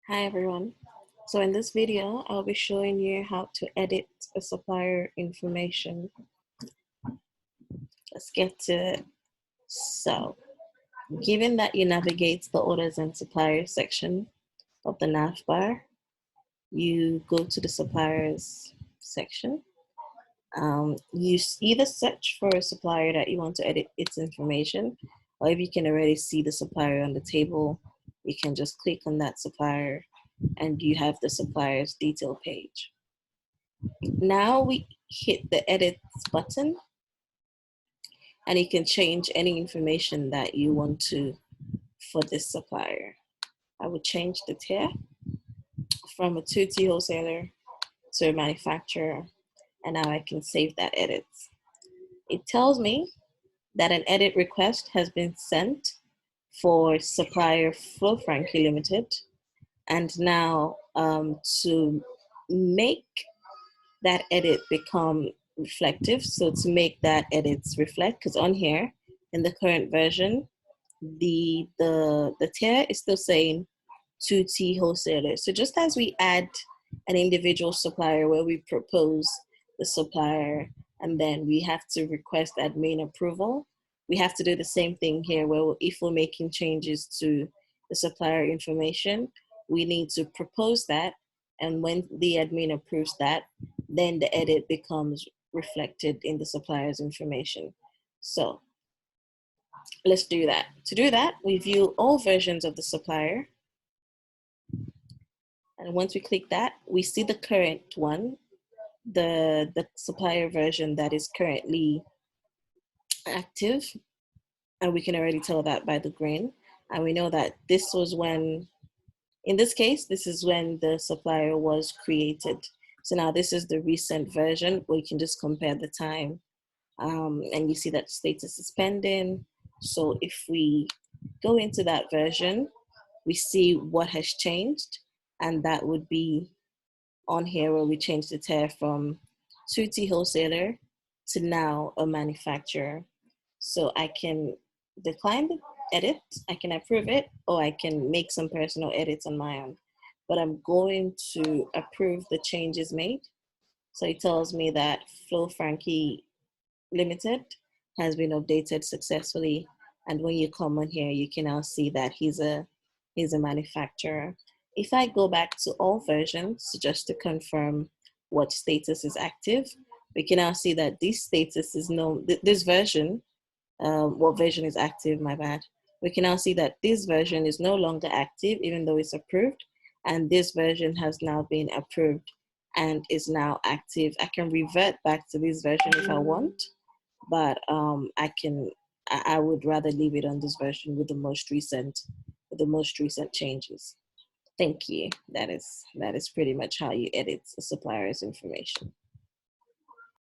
Hi everyone. So in this video, I'll be showing you how to edit a supplier information. Let's get to it. So, given that you navigate the orders and suppliers section of the nav bar, you go to the suppliers section. You either search for a supplier that you want to edit its information, or if you can already see the supplier on the table, you can just click on that supplier and you have the supplier's detail page. Now we hit the edit button and you can change any information that you want to for this supplier. I would change the tier from a 2T wholesaler to a manufacturer, and now I can save that edit. It tells me that an edit request has been sent for supplier PharmIQ Limited, and now to make that edit become reflective. So to make that edits reflect, because on here in the current version, the tier is still saying 2T wholesaler. So just as we add an individual supplier where we propose the supplier and then we have to request admin approval, we have to do the same thing here where if we're making changes to the supplier information, we need to propose that. And when the admin approves that, then the edit becomes reflected in the supplier's information. So let's do that. To do that, we view all versions of the supplier. And once we click that, we see the current one, the supplier version that is currently active. And we can already tell that by the green. And we know that this was when, in this case, this is when the supplier was created. So now this is the recent version where you can just compare the time. And you see that status is pending. So if we go into that version, we see what has changed. And that would be on here where we change the tier from 2T wholesaler to now a manufacturer. So I can decline the edit, I can approve it, or I can make some personal edits on my own. But I'm going to approve the changes made. So it tells me that PharmIQ Limited has been updated successfully. And when you come on here, you can now see that he's a manufacturer. If I go back to all versions, just to confirm what status is active, we can now see that this status is this version, what version is active, my bad. We can now see that this version is no longer active, even though it's approved, and this version has now been approved and is now active. I can revert back to this version if I want, but I would rather leave it on this version with the most recent changes. Thank you. That is pretty much how you edit a supplier's information.